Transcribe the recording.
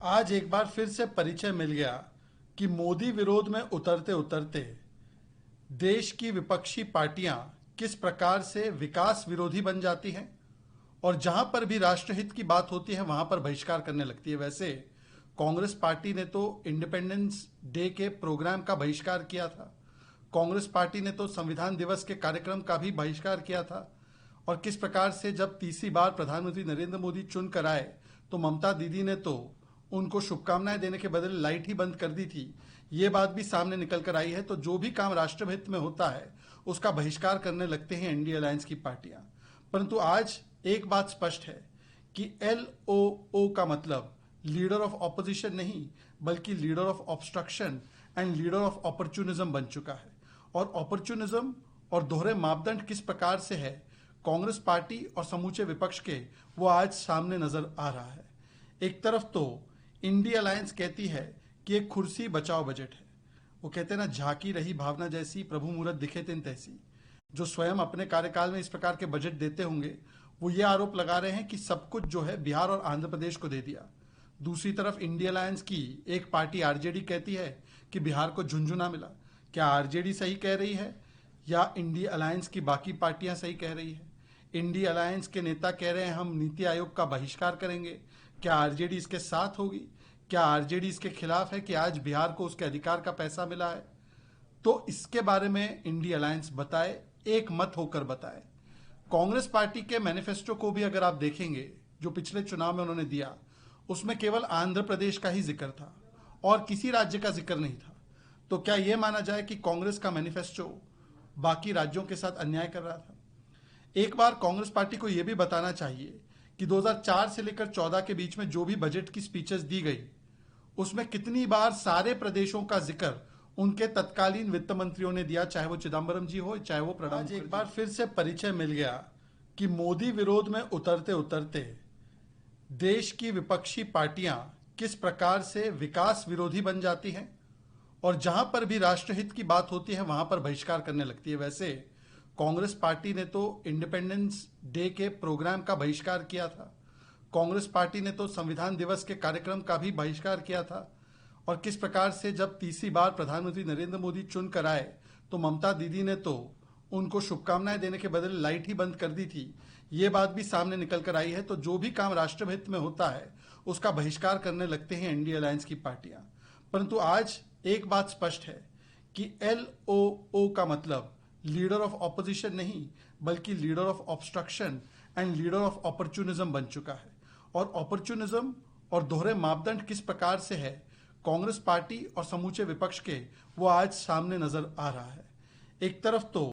आज एक बार फिर से परिचय मिल गया कि मोदी विरोध में उतरते उतरते देश की विपक्षी पार्टियां किस प्रकार से विकास विरोधी बन जाती हैं और जहां पर भी राष्ट्रहित की बात होती है वहां पर बहिष्कार करने लगती है। वैसे कांग्रेस पार्टी ने तो इंडिपेंडेंस डे के प्रोग्राम का बहिष्कार किया था। कांग्रेस पार्टी ने तो संविधान दिवस के कार्यक्रम का भी बहिष्कार किया था। और किस प्रकार से जब तीसरी बार प्रधानमंत्री नरेंद्र मोदी चुन कर आए तो ममता दीदी ने तो उनको शुभकामनाएं देने के बदले लाइट ही बंद कर दी थी। ये बात भी सामने निकल कर आई है। तो जो भी काम राष्ट्रहित में होता है उसका बहिष्कार करने लगते हैं इंडिया अलायंस की पार्टियां। परंतु आज एक बात स्पष्ट है कि LOO का मतलब लीडर ऑफ ऑपोजिशन नहीं बल्कि leader of obstruction and leader of opportunism बन चुका है। और अपॉर्चुनिज्म और दोहरे मापदंड किस प्रकार से है कांग्रेस पार्टी और समूचे विपक्ष के, वो आज सामने नजर आ रहा है। एक तरफ तो इंडिया अलायंस कहती है कि एक कुर्सी बचाओ बजट है। वो कहते हैं ना, झांकी रही भावना जैसी प्रभु मूरत दिखे तिन तैसी। जो स्वयं अपने कार्यकाल में इस प्रकार के बजट देते होंगे वो ये आरोप लगा रहे हैं कि सब कुछ जो है बिहार और आंध्र प्रदेश को दे दिया। दूसरी तरफ इंडिया अलायंस की एक पार्टी आरजेडी कहती है कि बिहार को झुंझुना मिला। क्या आरजेडी सही कह रही है या इंडिया अलायंस की बाकी पार्टियां सही कह रही है? इंडिया अलायंस के नेता कह रहे हैं हम नीति आयोग का बहिष्कार करेंगे। क्या आरजेडी इसके साथ होगी? क्या आरजेडी इसके खिलाफ है कि आज बिहार को उसके अधिकार का पैसा मिला है? तो इसके बारे में इंडिया अलायंस बताए, एक मत होकर बताए। कांग्रेस पार्टी के मैनिफेस्टो को भी अगर आप देखेंगे जो पिछले चुनाव में उन्होंने दिया, उसमें केवल आंध्र प्रदेश का ही जिक्र था और किसी राज्य का जिक्र नहीं था। तो क्या यह माना जाए कि कांग्रेस का मैनिफेस्टो बाकी राज्यों के साथ अन्याय कर रहा था? एक बार कांग्रेस पार्टी को यह भी बताना चाहिए कि 2004 से लेकर 14 के बीच में जो भी बजट की स्पीचेस दी गई उसमें कितनी बार सारे प्रदेशों का जिक्र उनके तत्कालीन वित्त मंत्रियों ने दिया, चाहे वो चिदम्बरम जी हो चाहे वो प्रणब मुखर्जी। एक बार फिर से परिचय मिल गया कि मोदी विरोध में उतरते उतरते देश की विपक्षी पार्टियां किस प्रकार से विकास विरोधी बन जाती हैं और जहां पर भी राष्ट्रहित की बात होती है वहां पर बहिष्कार करने लगती है। वैसे कांग्रेस पार्टी ने तो इंडिपेंडेंस डे के प्रोग्राम का बहिष्कार किया था। कांग्रेस पार्टी ने तो संविधान दिवस के कार्यक्रम का भी बहिष्कार किया था। और किस प्रकार से जब तीसरी बार प्रधानमंत्री नरेंद्र मोदी चुन कर आए तो ममता दीदी ने तो उनको शुभकामनाएं देने के बदले लाइट ही बंद कर दी थी। ये बात भी सामने निकल कर आई है। तो जो भी काम राष्ट्रहित में होता है उसका बहिष्कार करने लगते हैं इंडिया अलायंस की पार्टियां। परंतु आज एक बात स्पष्ट है कि LOO का मतलब लीडर ऑफ ऑपोजिशन नहीं बल्कि leader of obstruction and leader of opportunism बन चुका है। और अपॉर्चुनिज्म और दोहरे मापदंड किस प्रकार से है कांग्रेस पार्टी और समूचे विपक्ष के, वो आज सामने नजर आ रहा है। एक तरफ तो